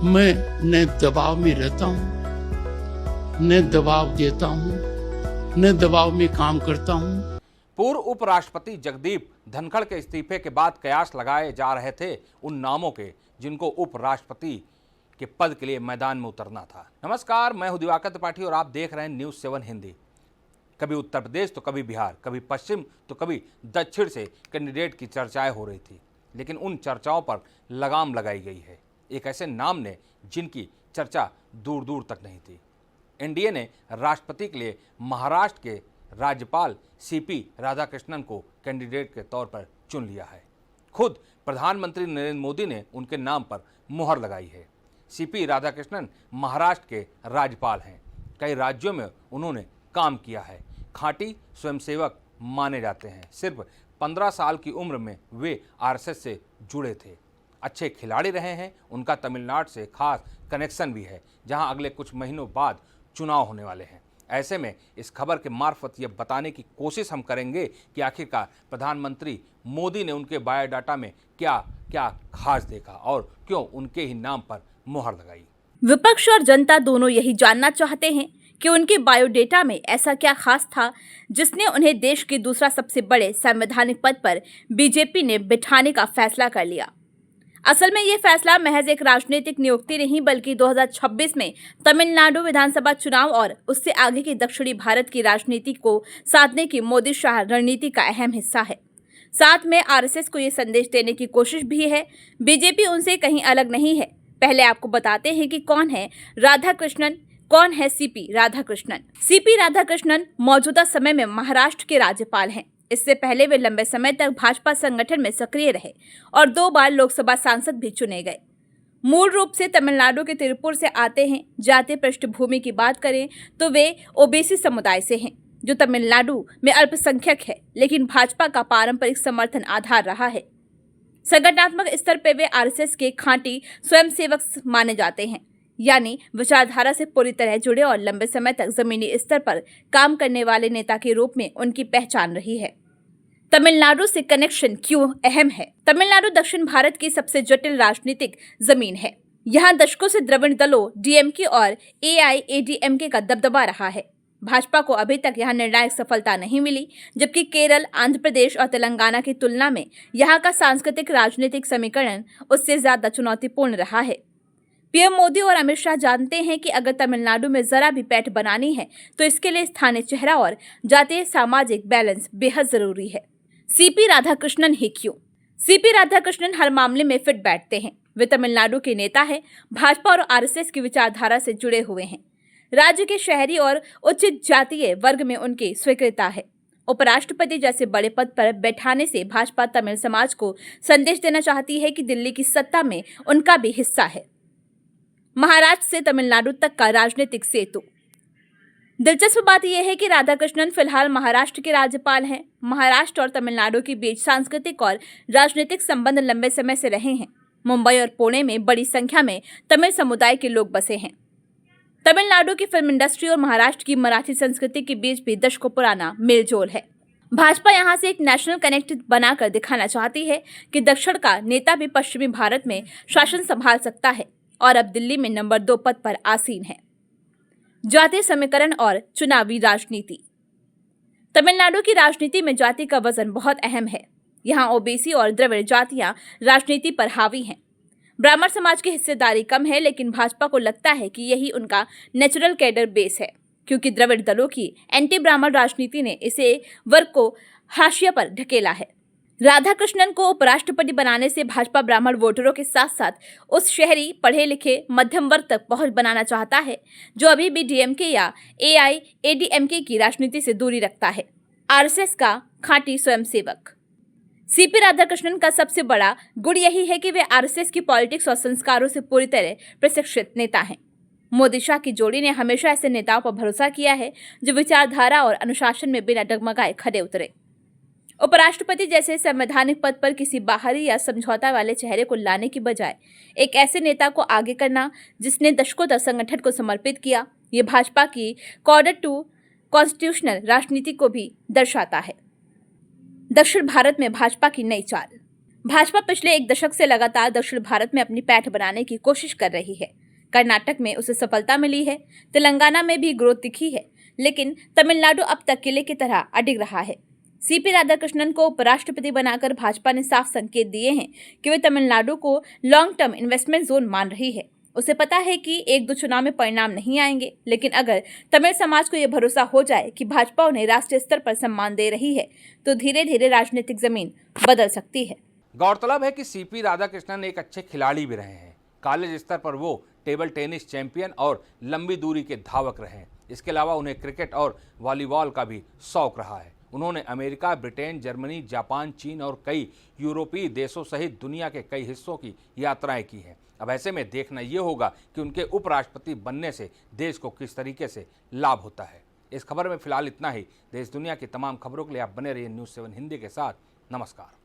मैं न दबाव में रहता हूँ, न दबाव देता हूँ, न दबाव में काम करता हूँ। पूर्व उपराष्ट्रपति जगदीप धनखड़ के इस्तीफे के बाद कयास लगाए जा रहे थे उन नामों के जिनको उपराष्ट्रपति के पद के लिए मैदान में उतरना था। नमस्कार, मैं हूं दिवाकर त्रिपाठी और आप देख रहे हैं न्यूज़ 7 हिंदी। कभी उत्तर प्रदेश तो कभी बिहार, कभी पश्चिम तो कभी दक्षिण से कैंडिडेट की चर्चाएं हो रही थी, लेकिन उन चर्चाओं पर लगाम लगाई गई है एक ऐसे नाम ने जिनकी चर्चा दूर दूर तक नहीं थी। एनडीए ने राष्ट्रपति के लिए महाराष्ट्र के राज्यपाल सीपी राधाकृष्णन को कैंडिडेट के तौर पर चुन लिया है। खुद प्रधानमंत्री नरेंद्र मोदी ने उनके नाम पर मुहर लगाई है। सीपी राधाकृष्णन महाराष्ट्र के राज्यपाल हैं। कई राज्यों में उन्होंने काम किया है। खांटी स्वयंसेवक माने जाते हैं। सिर्फ 15 साल की उम्र में वे आरएसएस से जुड़े थे। अच्छे खिलाड़ी रहे हैं। उनका तमिलनाडु से खास कनेक्शन भी है, जहां अगले कुछ महीनों बाद चुनाव होने वाले हैं। ऐसे में इस खबर के मार्फत यह बताने की कोशिश हम करेंगे कि आखिरकार प्रधानमंत्री मोदी ने उनके बायोडाटा में क्या क्या खास देखा और क्यों उनके ही नाम पर मुहर लगाई। विपक्ष और जनता दोनों यही जानना चाहते हैं कि उनके बायोडेटा में ऐसा क्या खास था जिसने उन्हें देश के दूसरा सबसे बड़े संवैधानिक पद पर बीजेपी ने बिठाने का फैसला कर लिया। असल में ये फैसला महज एक राजनीतिक नियुक्ति नहीं, बल्कि 2026 में तमिलनाडु विधानसभा चुनाव और उससे आगे की दक्षिणी भारत की राजनीति को साधने की मोदी शाह रणनीति का अहम हिस्सा है। साथ में आरएसएस को ये संदेश देने की कोशिश भी है, बीजेपी उनसे कहीं अलग नहीं है। पहले आपको बताते हैं कि कौन है राधाकृष्णन, कौन है सीपी राधाकृष्णन। सीपी राधाकृष्णन मौजूदा समय में महाराष्ट्र के राज्यपाल हैं। इससे पहले वे लंबे समय तक भाजपा संगठन में सक्रिय रहे और 2 बार लोकसभा सांसद भी चुने गए। मूल रूप से तमिलनाडु के तिरुपुर से आते हैं। जातीय पृष्ठभूमि की बात करें तो वे ओबीसी समुदाय से हैं, जो तमिलनाडु में अल्पसंख्यक है, लेकिन भाजपा का पारंपरिक समर्थन आधार रहा है। संगठनात्मक स्तर पर वे आरएसएस के खांटी स्वयंसेवक माने जाते हैं, यानी विचारधारा से पूरी तरह जुड़े और लंबे समय तक जमीनी स्तर पर काम करने वाले नेता के रूप में उनकी पहचान रही है। तमिलनाडु से कनेक्शन क्यों अहम है? तमिलनाडु दक्षिण भारत की सबसे जटिल राजनीतिक जमीन है। यहाँ दशकों से द्रविड़ दलों डीएमके और एआईएडीएमके का दबदबा रहा है। भाजपा को अभी तक यहाँ निर्णायक सफलता नहीं मिली, जबकि केरल, आंध्र प्रदेश और तेलंगाना की तुलना में यहाँ का सांस्कृतिक राजनीतिक समीकरण उससे ज्यादा चुनौतीपूर्ण रहा है। पीएम मोदी और अमित शाह जानते हैं कि अगर तमिलनाडु में जरा भी पैठ बनानी है तो इसके लिए स्थानीय चेहरा और जातीय सामाजिक बैलेंस बेहद जरूरी है। सीपी राधाकृष्णन ही क्यों? सीपी राधाकृष्णन हर मामले में फिट बैठते हैं। वे तमिलनाडु के नेता हैं, भाजपा और आरएसएस की विचारधारा से जुड़े हुए हैं। राज्य के शहरी और उच्च जातीय वर्ग में उनकी स्वीकृति है। उपराष्ट्रपति जैसे बड़े पद पर बैठाने से भाजपा तमिल समाज को संदेश देना चाहती है कि दिल्ली की सत्ता में उनका भी हिस्सा है। महाराष्ट्र से तमिलनाडु तक का राजनीतिक सेतु। दिलचस्प बात यह है कि राधाकृष्णन फिलहाल महाराष्ट्र के राज्यपाल हैं। महाराष्ट्र और तमिलनाडु के बीच सांस्कृतिक और राजनीतिक संबंध लंबे समय से रहे हैं। मुंबई और पुणे में बड़ी संख्या में तमिल समुदाय के लोग बसे हैं। तमिलनाडु की फिल्म इंडस्ट्री और महाराष्ट्र की मराठी संस्कृति के बीच भी दशकों पुराना मेलजोल है। भाजपा यहां से एक नेशनल कनेक्ट बनाकर दिखाना चाहती है कि दक्षिण का नेता भी पश्चिमी भारत में शासन संभाल सकता है और अब दिल्ली में नंबर 2 पद पर आसीन है। जातीय समीकरण और चुनावी राजनीति। तमिलनाडु की राजनीति में जाति का वजन बहुत अहम है। यहाँ ओबीसी और द्रविड़ जातियां राजनीति पर हावी हैं। ब्राह्मण समाज की हिस्सेदारी कम है, लेकिन भाजपा को लगता है कि यही उनका नेचुरल कैडर बेस है, क्योंकि द्रविड़ दलों की एंटी ब्राह्मण राजनीति ने इसे वर्ग को हाशिया पर ढकेला है। राधाकृष्णन को उपराष्ट्रपति बनाने से भाजपा ब्राह्मण वोटरों के साथ साथ उस शहरी पढ़े लिखे मध्यम वर्ग तक पहुंच बनाना चाहता है जो अभी भी डीएमके या एआईएडीएमके की राजनीति से दूरी रखता है। आरएसएस का खांटी स्वयंसेवक। सीपी राधाकृष्णन का सबसे बड़ा गुण यही है कि वे आरएसएस की पॉलिटिक्स और संस्कारों से पूरी तरह प्रशिक्षित नेता हैं। मोदी शाह की जोड़ी ने हमेशा ऐसे नेताओं पर भरोसा किया है जो विचारधारा और अनुशासन में बिना डगमगाए खड़े उतरे। उपराष्ट्रपति जैसे संवैधानिक पद पर किसी बाहरी या समझौता वाले चेहरे को लाने की बजाय एक ऐसे नेता को आगे करना जिसने दशकों तक संगठन को समर्पित किया, ये भाजपा की कॉर्डर टू कॉन्स्टिट्यूशनल राजनीति को भी दर्शाता है। दक्षिण भारत में भाजपा की नई चाल। भाजपा पिछले एक दशक से लगातार दक्षिण भारत में अपनी पैठ बनाने की कोशिश कर रही है। कर्नाटक में उसे सफलता मिली है, तेलंगाना में भी ग्रोथ दिखी है, लेकिन तमिलनाडु अब तक किले की तरह अडिग रहा है। सीपी राधाकृष्णन को उपराष्ट्रपति बनाकर भाजपा ने साफ संकेत दिए हैं कि वे तमिलनाडु को लॉन्ग टर्म इन्वेस्टमेंट जोन मान रही है। उसे पता है कि एक दो चुनाव में परिणाम नहीं आएंगे, लेकिन अगर तमिल समाज को यह भरोसा हो जाए कि भाजपा उन्हें राष्ट्रीय स्तर पर सम्मान दे रही है, तो धीरे धीरे राजनीतिक जमीन बदल सकती है। गौरतलब है कि सीपी राधाकृष्णन एक अच्छे खिलाड़ी भी रहे हैं। कॉलेज स्तर पर वो टेबल टेनिस चैंपियन और लंबी दूरी के धावक रहे हैं। इसके अलावा उन्हें क्रिकेट और वॉलीबॉल का भी शौक रहा है। उन्होंने अमेरिका, ब्रिटेन, जर्मनी, जापान, चीन और कई यूरोपीय देशों सहित दुनिया के कई हिस्सों की यात्राएं की हैं। अब ऐसे में देखना ये होगा कि उनके उपराष्ट्रपति बनने से देश को किस तरीके से लाभ होता है। इस खबर में फिलहाल इतना ही। देश दुनिया की तमाम खबरों के लिए आप बने रहिए न्यूज़ 7 हिंदी के साथ। नमस्कार।